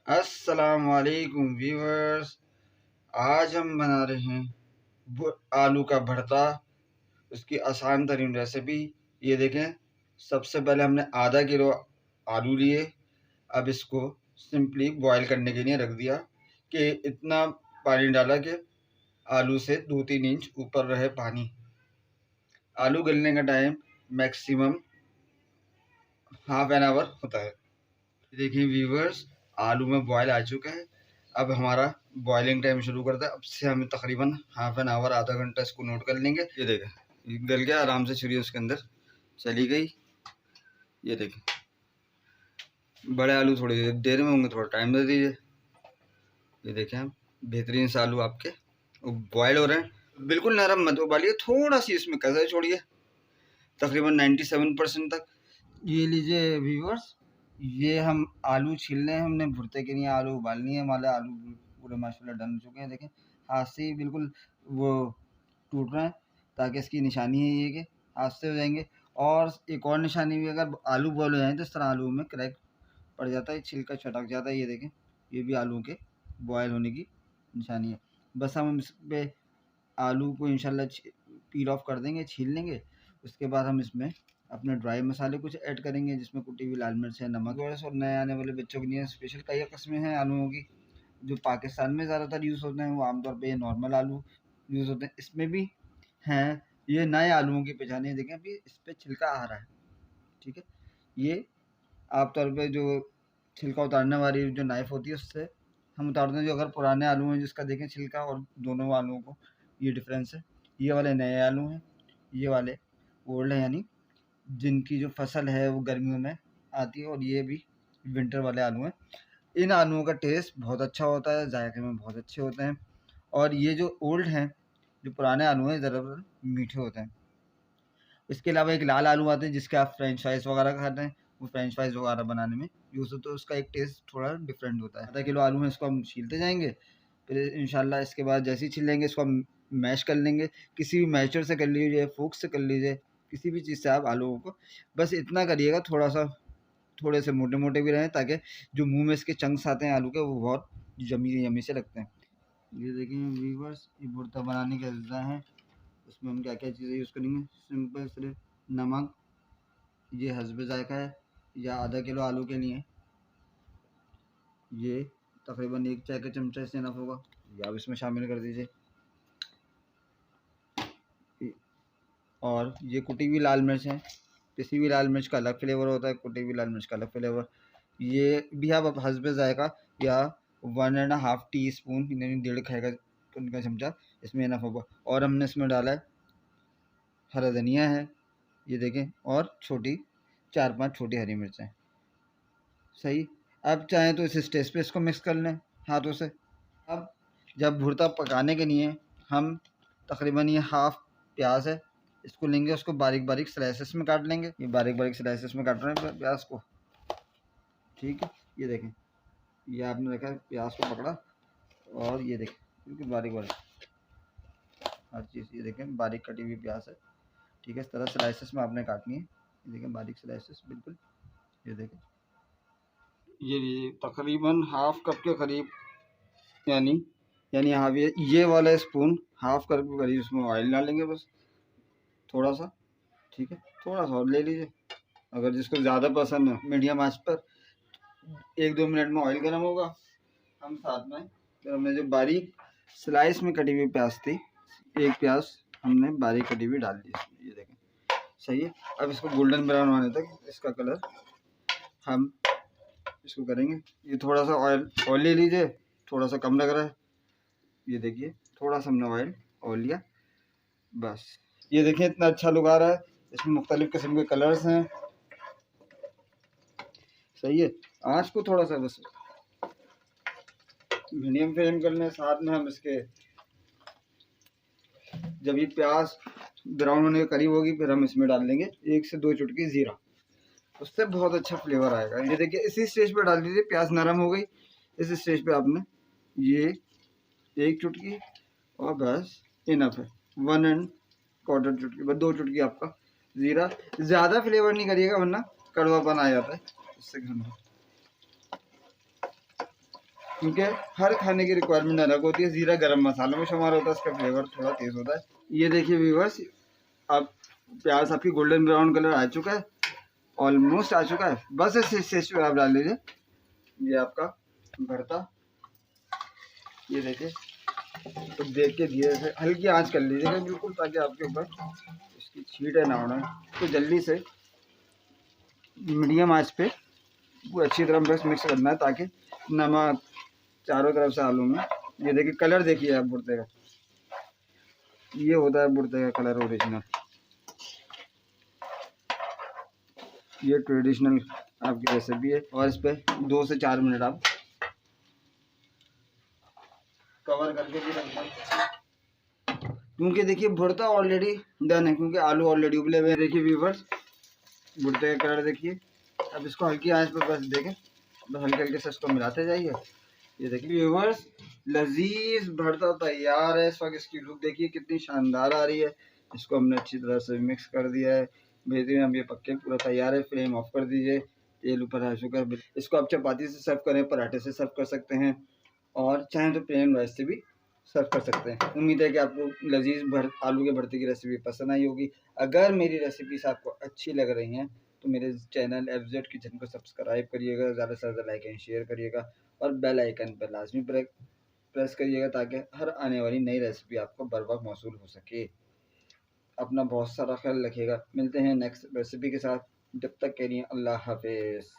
अस्सलाम वालेकुम व्यूअर्स। आज हम बना रहे हैं आलू का भरता। उसकी आसान तरीन रेसिपी ये देखें। सबसे पहले हमने आधा किलो आलू लिए। अब इसको सिंपली बॉईल करने के लिए रख दिया कि इतना पानी डाला कि आलू से 2-3 इंच ऊपर रहे पानी। आलू गलने का time maximum half an hour होता है। देखिए व्यूअर्स, आलू में बॉयल आ चुका है। अब हमारा बॉइलिंग टाइम शुरू करता है। अब से हम तकरीबन हाफ एन आवर आधा घंटा इसको नोट कर लेंगे। ये देखें गल गया, आराम से छुरी उसके अंदर चली गई। ये देखें, बड़े आलू थोड़ी देर में होंगे, थोड़ा टाइम दे दीजिए। ये देखें, हम बेहतरीन से आलू आपके बॉयल हो रहे हैं। बिल्कुल नरम मत उबालिए, थोड़ा सी इसमें कसर छोड़िए तकरीबन 97% तक। ये लीजिए व्यूअर्स, ये हम आलू छीलने हैं हमने भुर्ते के लिए। आलू उबालनी है, हमारे आलू पूरे माशाल्लाह डन हो चुके हैं। देखें हाथ से ही बिल्कुल वो टूट रहे हैं, ताकि इसकी निशानी है ये कि हाथ से हो जाएंगे। और एक और निशानी भी, अगर आलू बॉयल हो जाए तो इस तरह आलू में क्रैक पड़ जाता है, छिलका छटक जाता है। ये देखें, ये भी आलू के बॉयल होने की निशानी है। बस हम इस पर आलू को इंशाल्लाह पील ऑफ कर देंगे, छील लेंगे। उसके बाद हम इसमें अपने ड्राई मसाले कुछ ऐड करेंगे, जिसमें कुटी हुई लाल मिर्च है, नमक। और नए आने वाले बच्चों के लिए स्पेशल कई किस्में हैं आलूओं की। जो पाकिस्तान में ज़्यादातर यूज़ होते हैं वो आमतौर पे ये नॉर्मल आलू यूज़ होते हैं। इसमें भी हैं ये नए आलूओं की पहचान है। देखें अभी इस पर छिलका आ रहा है, ठीक है। ये आमतौर पे जो छिलका उतारने वाली जो नाइफ होती है उससे हम उतारते हैं। जो अगर पुराने आलू हैं जिसका देखें छिलका और दोनों आलूओं को ये डिफरेंस है। ये वाले नए आलू हैं, ये वाले ओल्ड हैं, यानी जिनकी जो फसल है वो गर्मियों में आती है। और ये भी विंटर वाले आलू हैं। इन आलूओं का टेस्ट बहुत अच्छा होता है, जायके में बहुत अच्छे होते हैं। और ये जो ओल्ड हैं, जो पुराने आलू हैं, ज़रा मीठे होते हैं। इसके अलावा एक लाल आलू आते हैं जिसके आप फ्रेंच फ्राइज़ वगैरह खाते हैं। वो फ्रेंच फ्राइज़ वगैरह बनाने में यूज़ होता है, उसका एक टेस्ट थोड़ा डिफरेंट होता है। आधा किलो आलू है, इसको हम छीलते जाएंगे। फिर इंशाल्लाह इसके बाद जैसे ही छीलेंगे इसको हम मैश कर लेंगे। किसी भी मैशर से कर लीजिए, फोक से कर लीजिए, किसी भी चीज़ से आप आलूओं को बस इतना करिएगा, थोड़ा सा थोड़े से मोटे मोटे भी रहें, ताकि जो मुंह में इसके चंक्स आते हैं आलू के वो बहुत यमी यमी से लगते हैं। ये देखिए व्यूअर्स, ये भुर्ता बनाने के अज्जा हैं। उसमें हम क्या क्या चीज़ें यूज़ करेंगे। सिंपल सिर्फ नमक, ये हस्बे जायका है, या आधा किलो आलू के लिए ये तकरीबन 1 चाय का चमचा से इनफ होगा, या आप इसमें शामिल कर दीजिए। और ये कुटी हुई लाल मिर्च है। किसी भी लाल मिर्च का अलग फ्लेवर होता है, कुटी हुई लाल मिर्च का अलग फ्लेवर। ये भी आप हस्बे जायका, या 1.5 टीस्पून, यानी 1.5 खाएगा उनका चमचा इसमें इनफ होगा। और हमने इसमें डाला है हरा धनिया है, ये देखें, और 4-5 छोटी हरी मिर्चें। सही। अब चाहें तो इस स्टेज पे इसको मिक्स कर लें हाथों से। अब जब भुर्ता पकाने के लिए हम तकरीबन ये हाफ प्याज है, इसको लेंगे, उसको बारीक बारीक स्लाइसेस में काट लेंगे। ये बारीक बारीक स्लाइसेस में काट रहे हैं प्याज को, ठीक है। ये देखें, ये आपने देखा प्याज को पकड़ा, और ये देखें बिल्कुल बारीक बारीक हर चीज़। ये देखें बारीक कटी हुई प्याज है, ठीक है। इस तरह स्लाइसेस में आपने काटनी है। ये देखें बारीक स्लाइसेस बिल्कुल। ये देखें, ये तकरीबन हाफ कप के करीब, यानी हाँ ये वाला स्पून हाफ कप के करीब इसमें ऑयल डालेंगे बस, थोड़ा सा, ठीक है। थोड़ा सा और ले लीजिए। अगर जिसको ज़्यादा पसंद है मीडियम आंच पर 1-2 मिनट में ऑयल गर्म होगा। हम साथ में फिर हमने जो बारीक स्लाइस में कटी हुई प्याज थी, एक प्याज हमने बारीक कटी हुई डाल दी इसमें। ये देखें, सही है। अब इसको गोल्डन ब्राउन होने तक इसका कलर हम इसको करेंगे। ये थोड़ा सा ऑयल ले लीजिए, थोड़ा सा कम लग रहा है। ये देखिए थोड़ा सा हमने ऑयल लिया बस। ये देखिए इतना अच्छा लुक आ रहा है। इसमें मुख्तलिफ किस्म के कलर्स हैं, सही है। आँच को थोड़ा सा बस मीडियम फ्लेम कर लें। साथ में हम इसके जब ये प्याज ब्राउन होने के करीब होगी, फिर हम इसमें डाल देंगे 1 से 2 चुटकी ज़ीरा। उससे बहुत अच्छा फ्लेवर आएगा। ये देखिए इसी स्टेज पे डाल दीजिए, प्याज नरम हो गई। इस स्टेज पे आपने ये 1 चुटकी, और बस इनफ है 1¼ चुटकी, बस 2 चुटकी आपका ज़ीरा। ज़्यादा फ्लेवर नहीं करिएगा वरना कड़वापन आ जाता है इससे घर में। क्योंकि हर खाने की रिक्वायरमेंट अलग होती है। ज़ीरा गरम मसालों में शुमार होता है, इसका फ्लेवर थोड़ा तेज़ होता है। ये देखिए व्यूअर्स, अब प्याज आपकी गोल्डन ब्राउन कलर आ चुका है, ऑलमोस्ट आ चुका है। बस इस स्टेज पे आप डाल लीजिए ये आपका भरता। ये देखिए, तो देख के धीरे से हल्की आंच कर लीजिएगा बिल्कुल, ताकि आपके ऊपर इसकी छींटे ना उड़े। तो जल्दी से मीडियम आंच पे वो अच्छी तरह बस मिक्स करना है, ताकि नमक चारों तरफ से आलू में। ये देखिए कलर देखिए आप भुर्ते का, ये होता है भुर्ते का कलर ओरिजिनल। ये ट्रेडिशनल आपकी रेसिपी है, और इस पर 2 से 4 मिनट आप कवर करके भी रखना, क्योंकि देखिए भुर्ता ऑलरेडी डन है, क्योंकि आलू ऑलरेडी उबले हुए हैं। देखिए व्यूवर्स, भुर्ते का कलर देखिए। अब इसको हल्की आंच पर बस देखें, तो हल्के हल्के से इसको मिलाते जाइए। ये देखिए व्यूवर्स, लजीज भरता तैयार है। इस वक्त इसकी लुक देखिए कितनी शानदार आ रही है। इसको हमने अच्छी तरह से मिक्स कर दिया है, बेहतरीन। अब ये पक्के पूरा तैयार है। फ्लेम ऑफ कर दीजिए, तेल ऊपर आ चुका है। इसको आप चपाती से सर्व करें, पराठे से सर्व कर सकते हैं, और चाहें तो प्लेन राइस से भी सर्व कर सकते हैं। उम्मीद है कि आपको लजीज आलू के भरते की रेसिपी पसंद आई होगी। अगर मेरी रेसिपीज आपको अच्छी लग रही हैं तो मेरे चैनल FZ किचन को सब्सक्राइब करिएगा, ज़्यादा से ज़्यादा लाइक एंड शेयर करिएगा, और बेल आइकन पर लाजमी प्रेस करिएगा, ताकि हर आने वाली नई रेसिपी आपको बर वक्त मौसूल हो सके। अपना बहुत सारा ख्याल रखिएगा। मिलते हैं नेक्स्ट रेसिपी के साथ, जब तक के लिए अल्लाह हाफिज़।